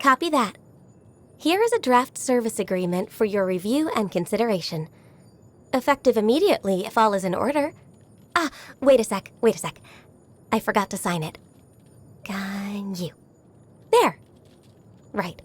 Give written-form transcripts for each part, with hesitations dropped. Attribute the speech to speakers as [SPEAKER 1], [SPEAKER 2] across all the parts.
[SPEAKER 1] Copy that. Here is a draft service agreement for your review and consideration. Effective immediately if all is in order. Wait a sec. I forgot to sign it. Ganyu. There. Right.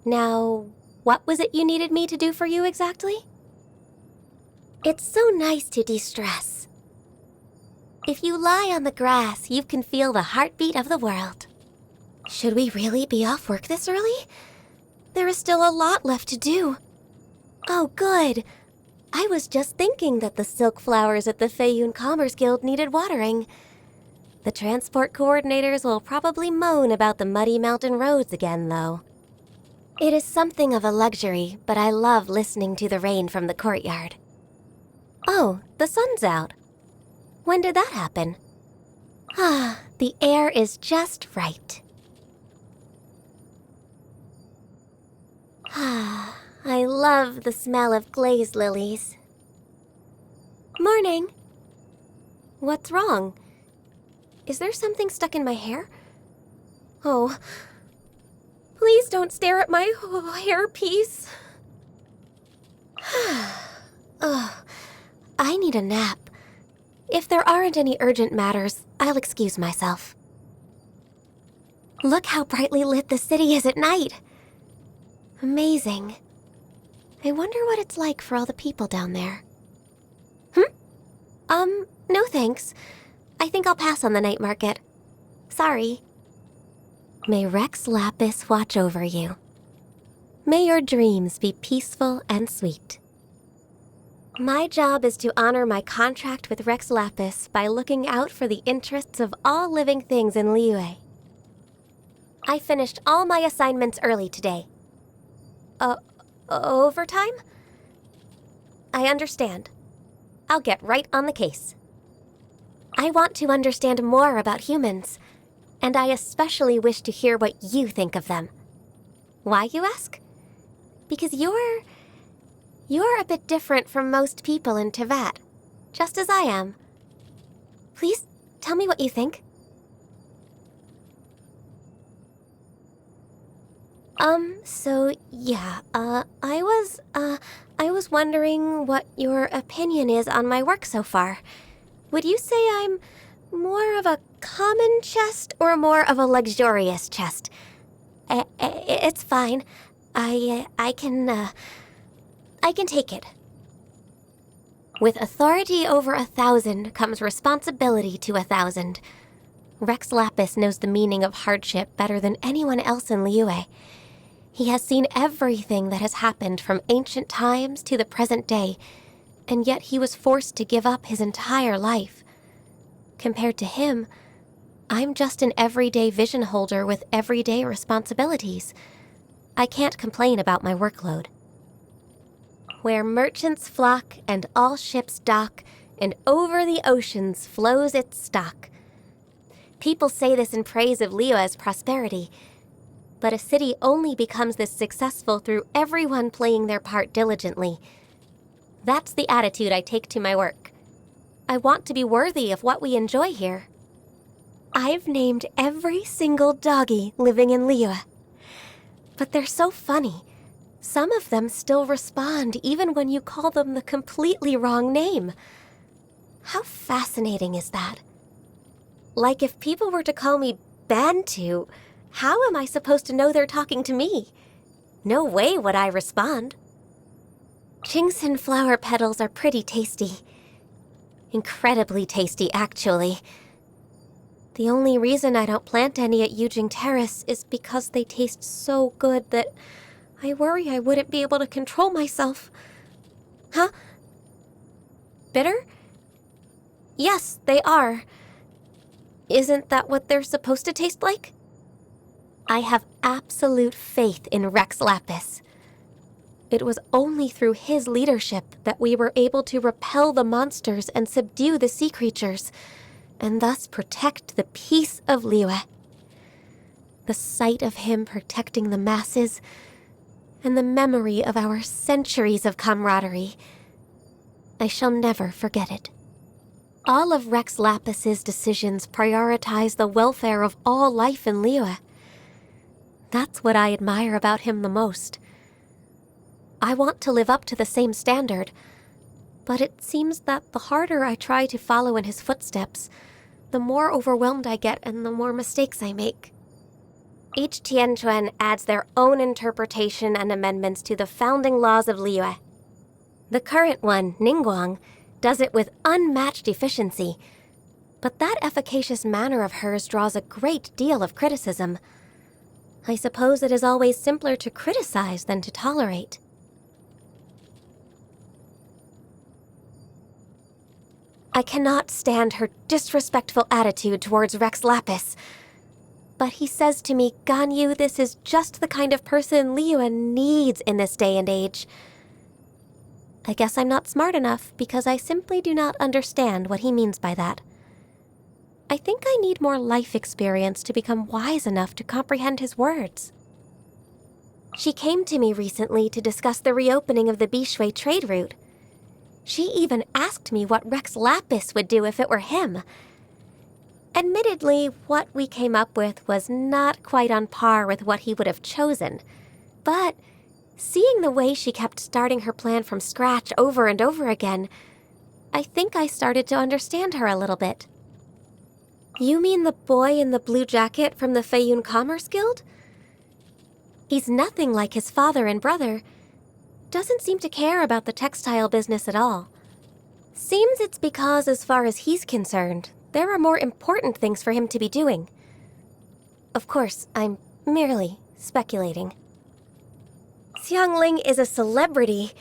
[SPEAKER 1] Now, what was it you needed me to do for you exactly? It's so nice to de-stress. If you lie on the grass, you can feel the heartbeat of the world. Should we really be off work this early? There is still a lot left to do. Oh, good. I was just thinking that the silk flowers at the Feiyun Commerce Guild needed watering. The transport coordinators will probably moan about the muddy mountain roads again, though. It is something of a luxury, but I love listening to the rain from the courtyard. Oh, the sun's out. When did that happen? The air is just right. I love the smell of glazed lilies. Morning. What's wrong? Is there something stuck in my hair? Oh, please don't stare at my hairpiece. I need a nap. If there aren't any urgent matters, I'll excuse myself. Look how brightly lit the city is at night. Amazing. I wonder what it's like for all the people down there. No thanks. I think I'll pass on the night market. Sorry. May Rex Lapis watch over you. May your dreams be peaceful and sweet. My job is to honor my contract with Rex Lapis by looking out for the interests of all living things in Liyue. I finished all my assignments early today. Overtime? I understand. I'll get right on the case. I want to understand more about humans, and I especially wish to hear what you think of them. Why, you ask? Because you're a bit different from most people in Teyvat, just as I am. Please tell me what you think. I was wondering what your opinion is on my work so far. Would you say I'm more of a common chest or more of a luxurious chest? It's fine. I can take it. With authority over 1,000 comes responsibility to 1,000. Rex Lapis knows the meaning of hardship better than anyone else in Liyue. He has seen everything that has happened from ancient times to the present day, and yet he was forced to give up his entire life. Compared to him, I'm just an everyday vision holder with everyday responsibilities. I can't complain about my workload. Where merchants flock and all ships dock, and over the oceans flows its stock. People say this in praise of Liyue's prosperity, but a city only becomes this successful through everyone playing their part diligently. That's the attitude I take to my work. I want to be worthy of what we enjoy here. I've named every single doggy living in Liyue. But they're so funny. Some of them still respond even when you call them the completely wrong name. How fascinating is that? Like if people were to call me Bantu, how am I supposed to know they're talking to me? No way would I respond. Chingsin flower petals are pretty tasty. Incredibly tasty, actually. The only reason I don't plant any at Yujing Terrace is because they taste so good that I worry I wouldn't be able to control myself. Huh? Bitter? Yes, they are. Isn't that what they're supposed to taste like? I have absolute faith in Rex Lapis. It was only through his leadership that we were able to repel the monsters and subdue the sea creatures, and thus protect the peace of Liyue. The sight of him protecting the masses, and the memory of our centuries of camaraderie, I shall never forget it. All of Rex Lapis's decisions prioritize the welfare of all life in Liyue. That's what I admire about him the most. I want to live up to the same standard, but it seems that the harder I try to follow in his footsteps, the more overwhelmed I get and the more mistakes I make. Each Tianquan adds their own interpretation and amendments to the founding laws of Liyue. The current one, Ningguang, does it with unmatched efficiency, but that efficacious manner of hers draws a great deal of criticism. I suppose it is always simpler to criticize than to tolerate. I cannot stand her disrespectful attitude towards Rex Lapis. But he says to me, "Ganyu, this is just the kind of person Liyue needs in this day and age." I guess I'm not smart enough because I simply do not understand what he means by that. I think I need more life experience to become wise enough to comprehend his words. She came to me recently to discuss the reopening of the Bishui trade route. She even asked me what Rex Lapis would do if it were him. Admittedly, what we came up with was not quite on par with what he would have chosen. But seeing the way she kept starting her plan from scratch over and over again, I think I started to understand her a little bit. You mean the boy in the blue jacket from the Feiyun Commerce Guild? He's nothing like his father and brother. Doesn't seem to care about the textile business at all. Seems it's because, as far as he's concerned, there are more important things for him to be doing. Of course, I'm merely speculating. Xiangling is a celebrity,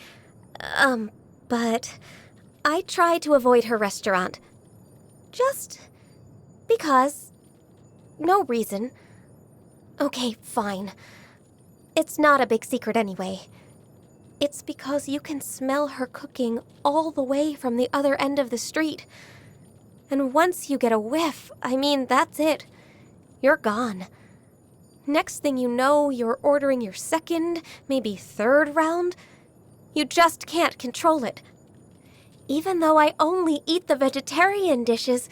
[SPEAKER 1] but I try to avoid her restaurant. Just because. No reason. Okay, fine. It's not a big secret anyway. It's because you can smell her cooking all the way from the other end of the street. And once you get a whiff, that's it. You're gone. Next thing you know, you're ordering your second, maybe third round. You just can't control it. Even though I only eat the vegetarian dishes,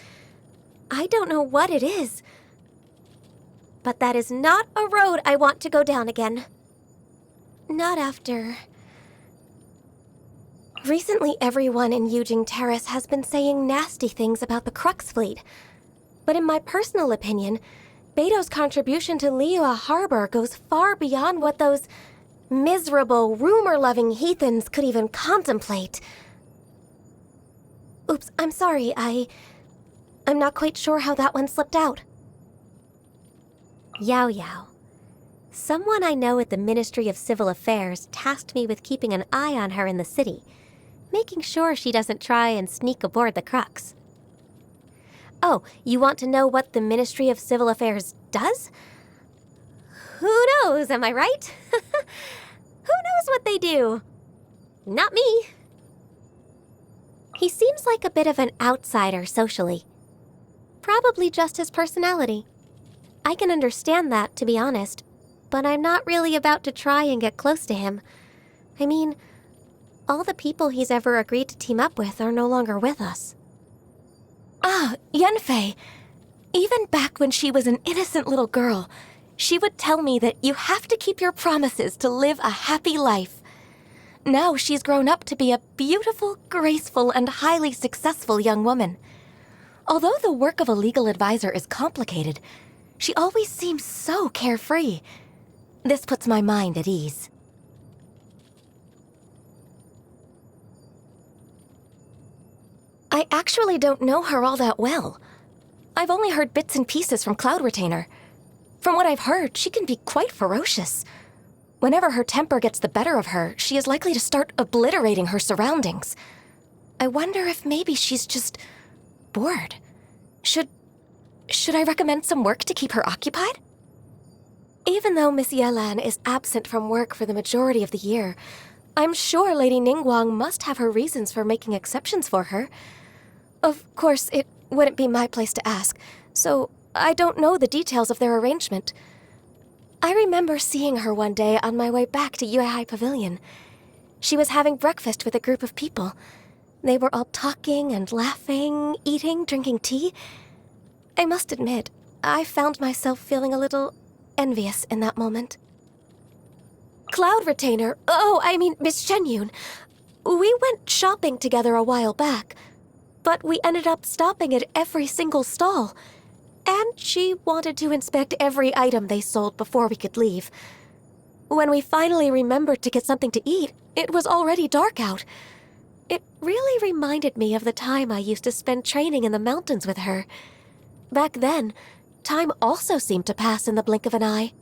[SPEAKER 1] I don't know what it is. But that is not a road I want to go down again. Not after. Recently, everyone in Yujing Terrace has been saying nasty things about the Crux fleet. But in my personal opinion, Beto's contribution to Liyue Harbor goes far beyond what those miserable, rumor-loving heathens could even contemplate. Oops, I'm sorry, I'm not quite sure how that one slipped out. Yao Yao. Someone I know at the Ministry of Civil Affairs tasked me with keeping an eye on her in the city, making sure she doesn't try and sneak aboard the Crux. Oh, you want to know what the Ministry of Civil Affairs does? Who knows, am I right? Who knows what they do? Not me. He seems like a bit of an outsider socially. Probably just his personality. I can understand that, to be honest, but I'm not really about to try and get close to him. All the people he's ever agreed to team up with are no longer with us. Ah, Yanfei. Even back when she was an innocent little girl, she would tell me that you have to keep your promises to live a happy life. Now she's grown up to be a beautiful, graceful, and highly successful young woman. Although the work of a legal advisor is complicated, she always seems so carefree. This puts my mind at ease. I actually don't know her all that well. I've only heard bits and pieces from Cloud Retainer. From what I've heard, she can be quite ferocious. Whenever her temper gets the better of her, she is likely to start obliterating her surroundings. I wonder if maybe she's just bored. Should I recommend some work to keep her occupied? Even though Miss Yelan is absent from work for the majority of the year, I'm sure Lady Ningguang must have her reasons for making exceptions for her. Of course, it wouldn't be my place to ask, so I don't know the details of their arrangement. I remember seeing her one day on my way back to Yuehai Pavilion. She was having breakfast with a group of people. They were all talking and laughing, eating, drinking tea. I must admit, I found myself feeling a little envious in that moment. Cloud Retainer, Miss Shenyun. We went shopping together a while back, but we ended up stopping at every single stall. And she wanted to inspect every item they sold before we could leave. When we finally remembered to get something to eat, it was already dark out. It really reminded me of the time I used to spend training in the mountains with her. Back then, time also seemed to pass in the blink of an eye.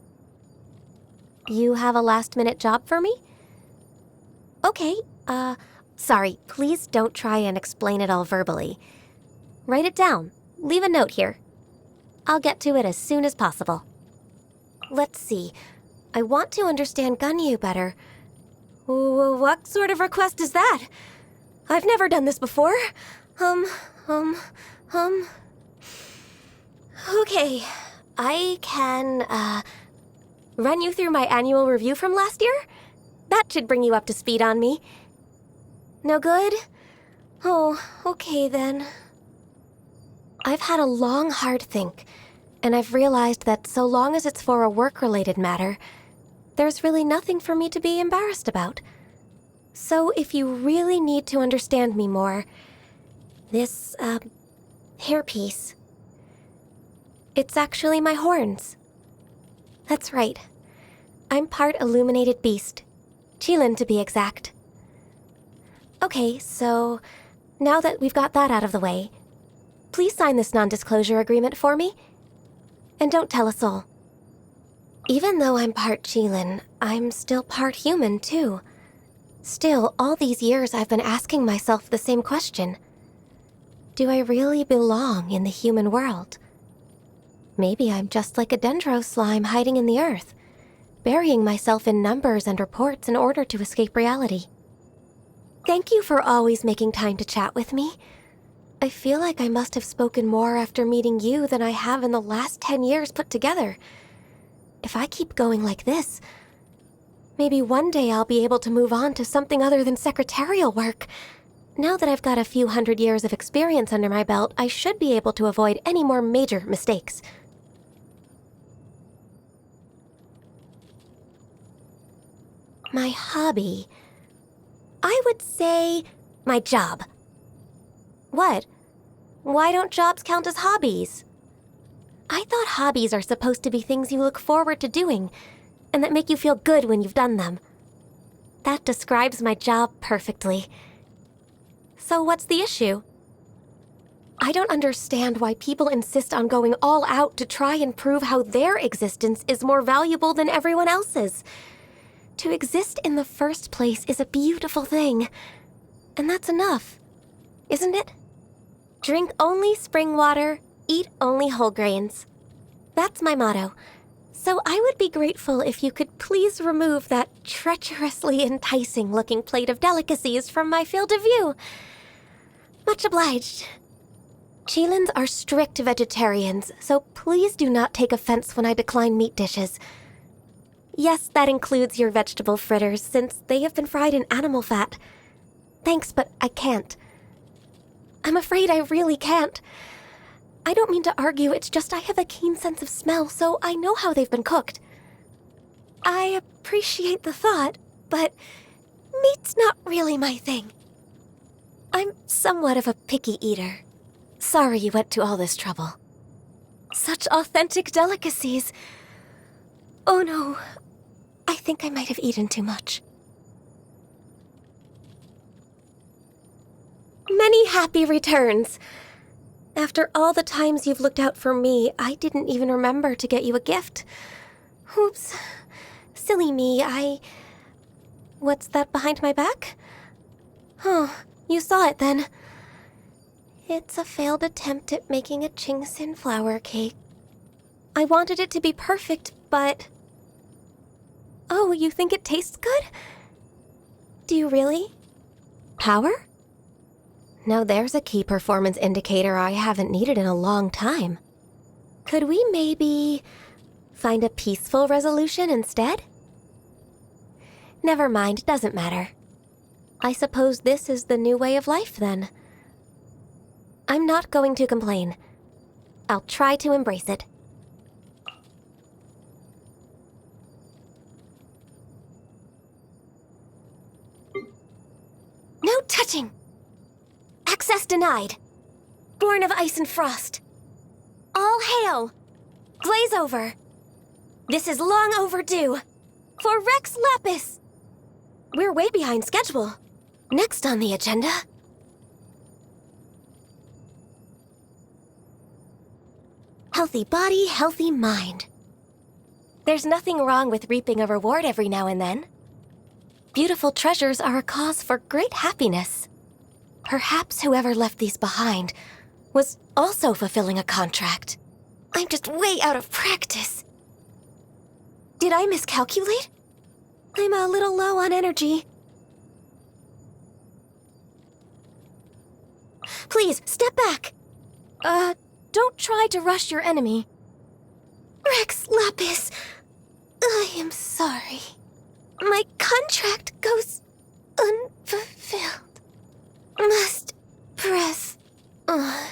[SPEAKER 1] You have a last-minute job for me? Okay, sorry, please don't try and explain it all verbally. Write it down. Leave a note here. I'll get to it as soon as possible. Let's see. I want to understand Ganyu better. What sort of request is that? I've never done this before. Okay, I can, run you through my annual review from last year? That should bring you up to speed on me. No good? Oh, okay then. I've had a long, hard think, and I've realized that so long as it's for a work-related matter, there's really nothing for me to be embarrassed about. So if you really need to understand me more, this, hairpiece, it's actually my horns. That's right. I'm part illuminated beast. Qilin, to be exact. Okay, so now that we've got that out of the way, please sign this non-disclosure agreement for me. And don't tell us all. Even though I'm part Qilin, I'm still part human, too. Still, all these years I've been asking myself the same question. Do I really belong in the human world? Maybe I'm just like a dendro slime hiding in the earth, burying myself in numbers and reports in order to escape reality. Thank you for always making time to chat with me. I feel like I must have spoken more after meeting you than I have in the last 10 years put together. If I keep going like this, maybe one day I'll be able to move on to something other than secretarial work. Now that I've got a few hundred years of experience under my belt, I should be able to avoid any more major mistakes. My hobby. I would say my job. What? Why don't jobs count as hobbies? I thought hobbies are supposed to be things you look forward to doing, and that make you feel good when you've done them. That describes my job perfectly. So what's the issue? I don't understand why people insist on going all out to try and prove how their existence is more valuable than everyone else's. To exist in the first place is a beautiful thing, and that's enough, isn't it? Drink only spring water, eat only whole grains. That's my motto. So I would be grateful if you could please remove that treacherously enticing-looking plate of delicacies from my field of view. Much obliged. Qilins are strict vegetarians, so please do not take offense when I decline meat dishes. Yes, that includes your vegetable fritters, since they have been fried in animal fat. Thanks, but I can't. I'm afraid I really can't. I don't mean to argue, it's just I have a keen sense of smell, so I know how they've been cooked. I appreciate the thought, but meat's not really my thing. I'm somewhat of a picky eater. Sorry you went to all this trouble. Such authentic delicacies. Oh no, I think I might have eaten too much. Many happy returns. After all the times you've looked out for me, I didn't even remember to get you a gift. Oops. Silly me, What's that behind my back? Oh, you saw it then. It's a failed attempt at making a Chingsin flower cake. I wanted it to be perfect, but... Oh, you think it tastes good? Do you really? Power? Now there's a key performance indicator I haven't needed in a long time. Could we maybe find a peaceful resolution instead? Never mind, it doesn't matter. I suppose this is the new way of life then. I'm not going to complain. I'll try to embrace it. Catching! Access denied. Born of ice and frost. All hail! Glaze over. This is long overdue. For Rex Lapis! We're way behind schedule. Next on the agenda... Healthy body, healthy mind. There's nothing wrong with reaping a reward every now and then. Beautiful treasures are a cause for great happiness. Perhaps whoever left these behind was also fulfilling a contract. I'm just way out of practice. Did I miscalculate? I'm a little low on energy. Please, step back. Don't try to rush your enemy. Rex Lapis, I am sorry. My contract goes unfulfilled. Must press on.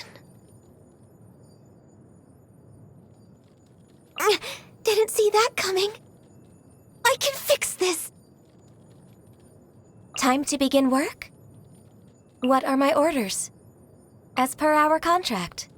[SPEAKER 1] Didn't see that coming. I can fix this. Time to begin work? What are my orders? As per our contract.